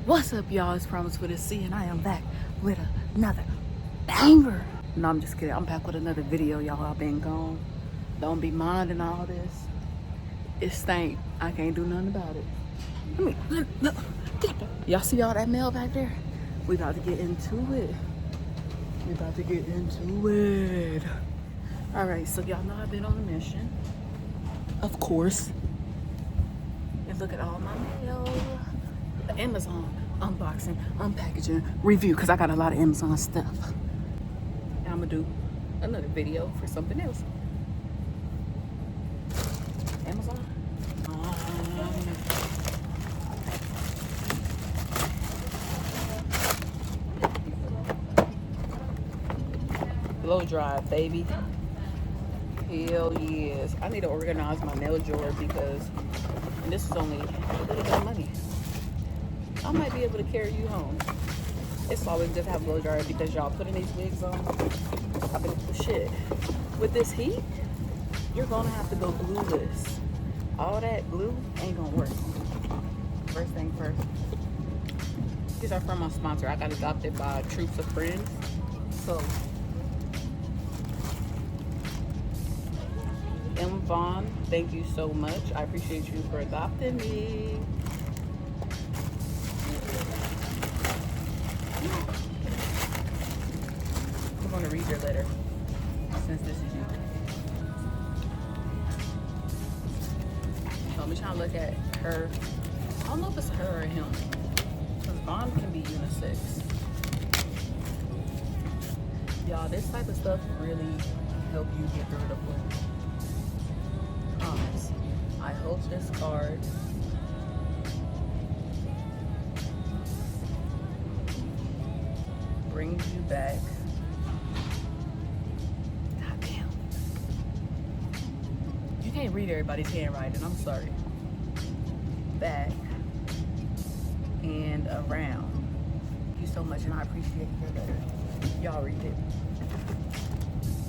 What's up, y'all? It's Promise with a C, and I am back with another banger. No, I'm just kidding. I'm back with another video, y'all. I've been gone. Don't be minding all this. It stank. I can't do nothing about it. Let me look. Y'all see all that mail back there? We about to get into it. All right, so y'all know I've been on a mission, of course. And look at all my mail. The Amazon unboxing, unpackaging, review, because I got a lot of Amazon stuff. And I'm gonna do another video for something else. Amazon. Blow dry, baby. Hell yes. I need to organize my mail drawer because this is only a little bit of money. I might be able to carry you home. It's always good to have a blow dryer because y'all putting these wigs on. I've been shit. With this heat, you're gonna have to go glueless. All that glue ain't gonna work. First thing first. These are from my sponsor. I got adopted by Troops of Friends. So M. Vaughn, thank you so much. I appreciate you for adopting me. I'm gonna read your letter since this is you. So I'm trying to look at her. I don't know if it's her or him. Because Vaughn can be unisex. Y'all, this type of stuff really help you get through the book. Promise. I hope this card brings you back. Goddamn. You can't read everybody's handwriting. I'm sorry. Back and around. Thank you so much, and I appreciate your letter. Y'all read it.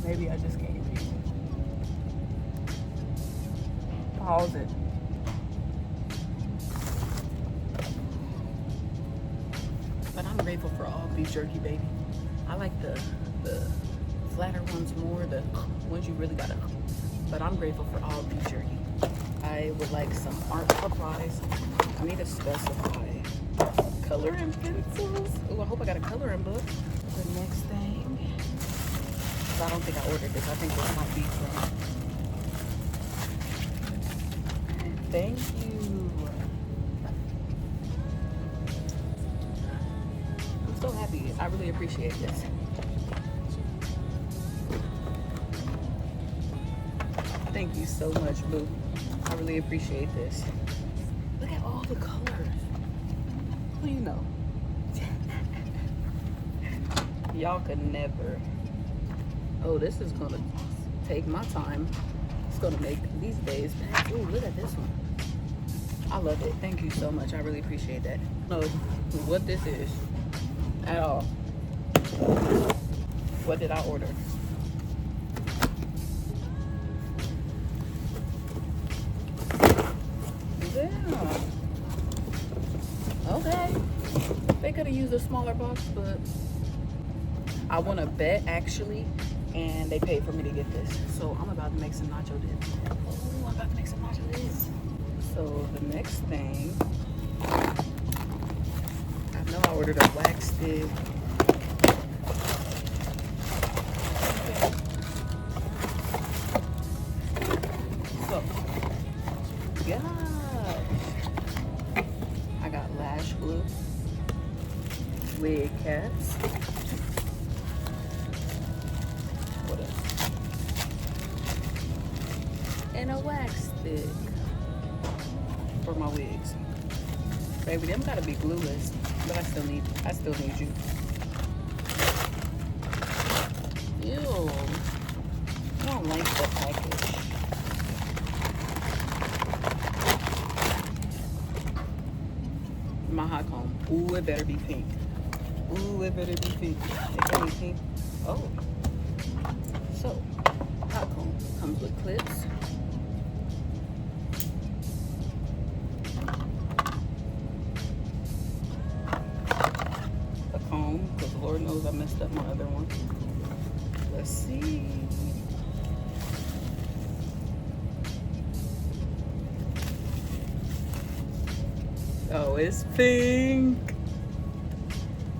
Maybe I just can't read it. Pause it. But I'm grateful for all beef jerky, baby. I like the flatter ones more, the ones you really gotta. But I'm grateful for all beef jerky. I would like some art supplies. I need to specify coloring pencils. Oh, I hope I got a coloring book. The next thing. I don't think I ordered this. I think this might be from. Thank you. I'm so happy. I really appreciate this. Thank you so much, boo. I really appreciate this. Look at all the colors. What do you know? Y'all could never. Oh, this is gonna take my time. It's gonna make these days pass. Ooh, look at this one. I love it. Thank you so much. I really appreciate that. I don't know what this is at all. What did I order? Yeah. Okay. They could have used a smaller box, but I want to bet actually, and they paid for me to get this. So I'm about to make some nacho dip. Oh, I'm about to make some nacho dip. So the next thing, I know I ordered a wax stick. Okay. So, gosh, I got lash glue, wig caps. What else? And a wax stick. For my wigs. Baby, them gotta be glueless, but I still need you. Ew. I don't like the package. My hot comb. Ooh, it better be pink. Ooh, it better be pink. It can be pink. Oh. So, hot comb comes with clips. messed up my other one. Let's see. Oh, it's pink.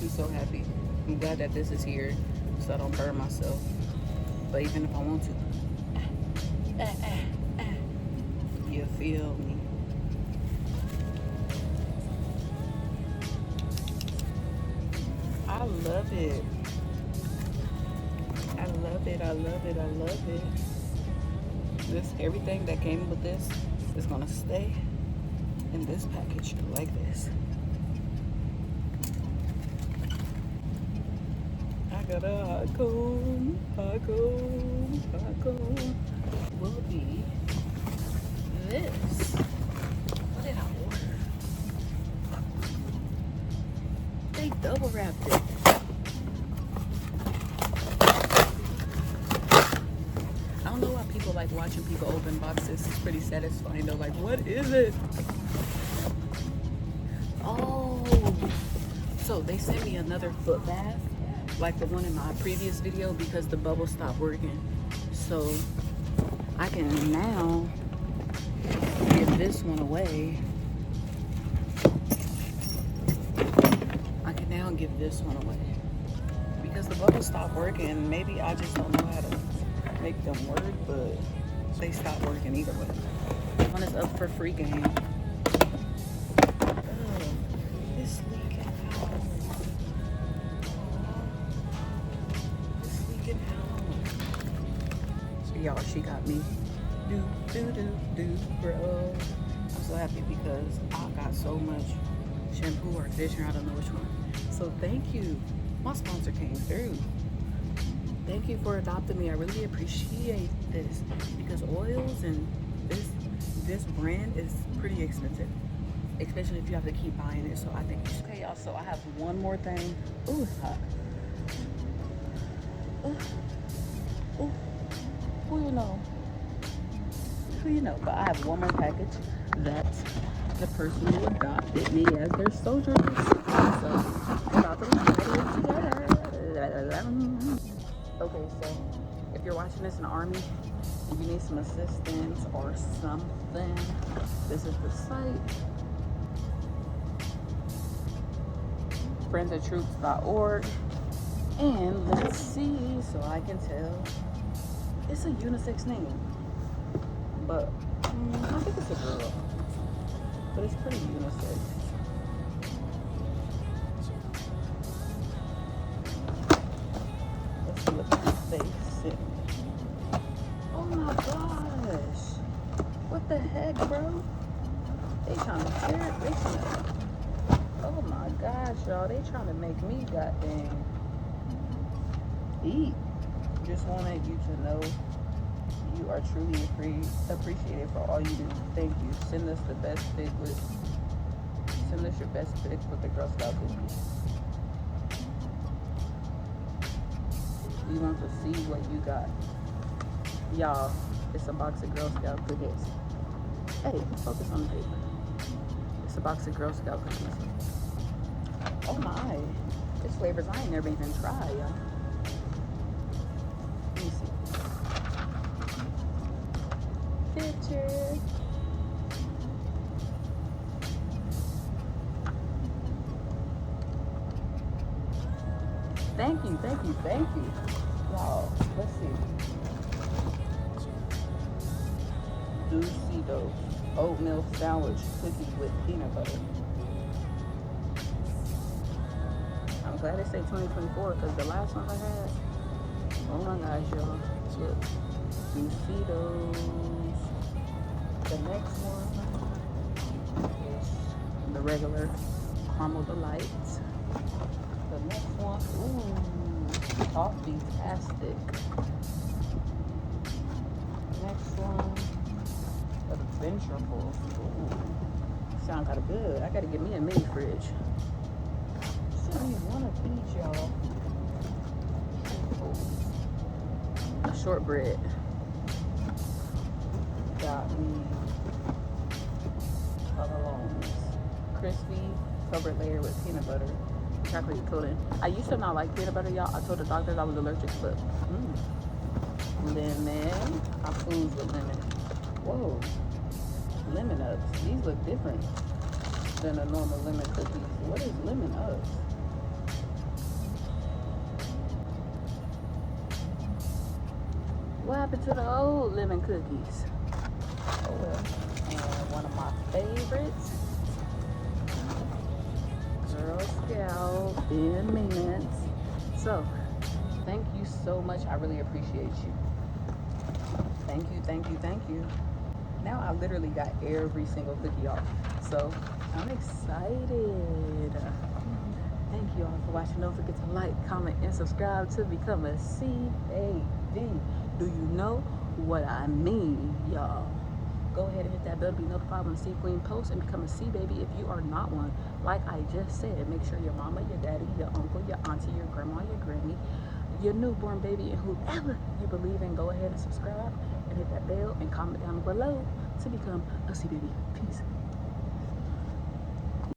I'm so happy. I'm glad that this is here so I don't burn myself. But even if I want to, you feel me? I love it. I love it. I love it. I love it. This, everything that came with this is gonna stay in this package like this. I got a hot comb, hot comb, hot comb. Will be this. What did I order? They double wrapped it. I don't know why people like watching people open boxes. It's pretty satisfying though. Like, what is it? Oh, so they sent me another foot bath, like the one in my previous video, because the bubble stopped working. So I can now give this one away. I can now give this one away because the bubble stopped working. Maybe I just don't know how to make them work, but they stopped working either way. One is up for free game. This leaking out. This leaking out. So y'all, she got me. Do, bro. I'm so happy because I got so much shampoo or conditioner. I don't know which one. So thank you. My sponsor came through. Thank you for adopting me. I really appreciate this because oils and this brand is pretty expensive, especially if you have to keep buying it. So I think you should. Okay, y'all. So I have one more thing. Ooh, it's hot. Ooh, who you know? Who you know? But I have one more package that the person who adopted me as their soldier. So we're about to try it together. Okay, so if you're watching this in the Army and you need some assistance or something, this is the site. friendsoftroops.org. And let's see, so I can tell. It's a unisex name, but I think it's a girl. But it's pretty unisex. Let's see what they sent me. Oh my gosh. What the heck, bro? They trying to share it. They trying to, oh my gosh, y'all. They trying to make me goddamn eat. Just wanted you to know you are truly appreciated for all you do. Thank you. Send us your best pic with the Girl Scout cookies. We want to see what you got. Y'all, it's a box of Girl Scout cookies. Hey, focus on the paper. It's a box of Girl Scout cookies. Oh my. This flavors I ain't never even tried, y'all. Let me see. Picture. Thank you, thank you, thank you. Y'all, let's see. Ducidos oatmeal sandwich cookie with peanut butter. I'm glad they say 2024 because the last one I had, oh my gosh, y'all. Look, Ducidos. The next one is the regular caramel delights. The next one, ooh, toffee-tastic. Next one, adventureful. Ooh, sound kind of good. I gotta get me a mini fridge. Send me one of each, y'all. A shortbread. Got me colognes. Crispy, covered layer with peanut butter. chocolate pudding. I used to not like peanut butter, y'all. I told the doctors I was allergic, but lemon. I foods with lemon. Whoa, lemon ups. These look different than a normal lemon cookies. What is lemon ups? What happened to the old lemon cookies? Oh well. And one of my favorites, Girl Scout Thin Mints. So, thank you so much. I really appreciate you. Thank you, thank you, thank you. Now I literally got every single cookie off. So, I'm excited. Thank you all for watching. Don't forget to like, comment, and subscribe to become a CAD. Do you know what I mean, y'all? Go ahead and hit that bell to be notified when C Queen posts and become a C baby if you are not one. Like I just said, make sure your mama, your daddy, your uncle, your auntie, your grandma, your granny, your newborn baby, and whoever you believe in, go ahead and subscribe and hit that bell and comment down below to become a C baby. Peace.